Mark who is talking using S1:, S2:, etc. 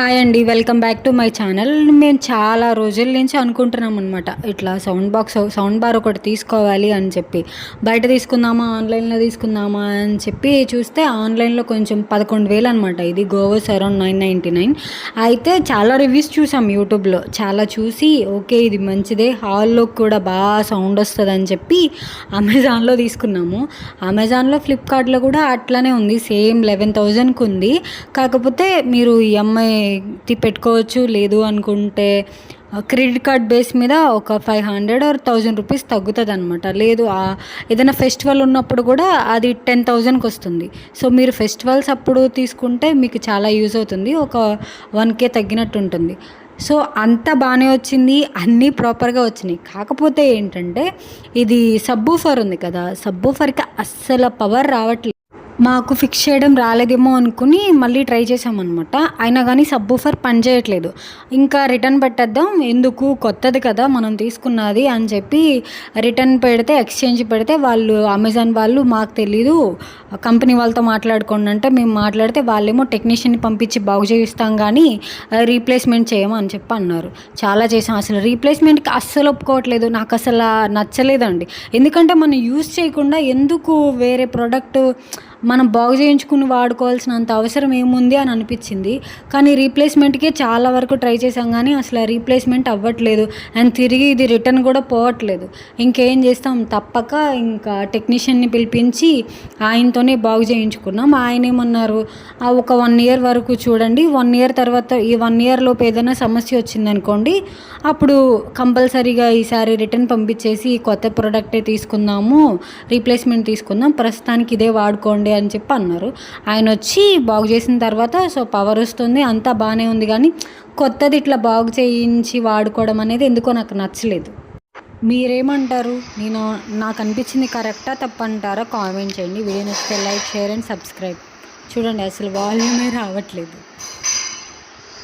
S1: Hi అండి. Welcome back to my channel. మేము చాలా రోజుల నుంచి అనుకుంటున్నాం అనమాట. ఇట్లా సౌండ్ బార్ ఒకటి తీసుకోవాలి అని చెప్పి. బయట తీసుకుందామా, ఆన్లైన్‌లో తీసుకుందామా అని చెప్పి చూస్తే ఆన్లైన్‌లో కొంచెం 11,000 అనమాట. ఇది గోవోస్ అరౌండ్ 999. అయితే చాలా రివ్యూస్ చూసాం యూట్యూబ్‌లో. చాలా చూసి ఓకే ఇది మంచిదే, హాల్‌లోకి కూడా బాగా సౌండ్ వస్తదని చెప్పి అమెజాన్‌లో తీసుకున్నాము. అమెజాన్‌లో, ఫ్లిప్‌కార్ట్‌లో కూడా అట్లనే ఉంది. సేమ్ 11,000కి ఉంది. కాకపోతే మీరు ఈఎంఐ పెట్టుకోవచ్చు. లేదు అనుకుంటే క్రెడిట్ కార్డ్ బేస్ మీద ఒక 500 ఆర్ 1000 రూపీస్ తగ్గుతుందనమాట. లేదు ఏదైనా ఫెస్టివల్ ఉన్నప్పుడు కూడా అది 10,000కి వస్తుంది. సో మీరు ఫెస్టివల్స్ అప్పుడు తీసుకుంటే మీకు చాలా యూజ్ అవుతుంది. ఒక 1K తగ్గినట్టు ఉంటుంది. సో అంతా బాగానే వచ్చింది, అన్నీ ప్రాపర్గా వచ్చినాయి. కాకపోతే ఏంటంటే ఇది సబ్బూఫర్ ఉంది కదా, సబ్బూఫర్కి అస్సలు పవర్ రావట్లేదు. మాకు ఫిక్స్ చేయడం రాలేదేమో అనుకుని మళ్ళీ ట్రై చేసామన్నమాట. అయినా కానీ సబ్బూఫర్ పనిచేయట్లేదు. ఇంకా రిటర్న్ పెట్టేద్దాం, ఎందుకు కొత్తది కదా మనం తీసుకున్నది అని చెప్పి రిటర్న్ పెడితే, ఎక్స్చేంజ్ పెడితే వాళ్ళు అమెజాన్ వాళ్ళు మాకు తెలీదు, కంపెనీ వాళ్ళతో మాట్లాడుకోండి అంటే మేము మాట్లాడితే వాళ్ళేమో టెక్నీషియన్ని పంపించి బాగు చేయిస్తాం కానీ రీప్లేస్మెంట్ చేయము అని చెప్పి అన్నారు. చాలా చేసాం, అసలు రీప్లేస్మెంట్కి అస్సలు ఒప్పుకోవట్లేదు. నాకు అసలు నచ్చలేదండి. ఎందుకంటే మనం యూజ్ చేయకుండా ఎందుకు వేరే ప్రోడక్ట్ మనం బాగు చేయించుకుని వాడుకోవాల్సినంత అవసరం ఏముంది అని అనిపించింది. కానీ రీప్లేస్మెంట్కే చాలా వరకు ట్రై చేసాం కానీ అసలు రీప్లేస్మెంట్ అవ్వట్లేదు. అండ్ తిరిగి ఇది రిటర్న్ కూడా పోవట్లేదు. ఇంకేం చేస్తాం, తప్పక ఇంకా టెక్నీషియన్ని పిలిపించి ఆయనతోనే బాగు చేయించుకున్నాం. ఆయన ఏమన్నారు, ఒక 1 ఇయర్ వరకు చూడండి, 1 ఇయర్ తర్వాత ఈ 1 ఇయర్ లోపు ఏదైనా సమస్య వచ్చిందనుకోండి, అప్పుడు కంపల్సరీగా ఈసారి రిటర్న్ పంపించేసి కొత్త ప్రోడక్టే తీసుకుందాము, రీప్లేస్మెంట్ తీసుకుందాం, ప్రస్తుతానికి ఇదే వాడుకోండి అని చెప్పి అన్నారు. ఆయన వచ్చి బాగు చేసిన తర్వాత సో పవర్ వస్తుంది, అంతా బాగానే ఉంది. కానీ కొత్తది ఇట్లా బాగు చేయించి వాడుకోవడం అనేది ఎందుకో నాకు నచ్చలేదు. మీరేమంటారు? నాకు అనిపించింది కరెక్టా తప్పంటారా? కామెంట్ చేయండి. వీడియో నచ్చితే లైక్, షేర్ అండ్ సబ్స్క్రైబ్. చూడండి అసలు వాల్యూమే రావట్లేదు.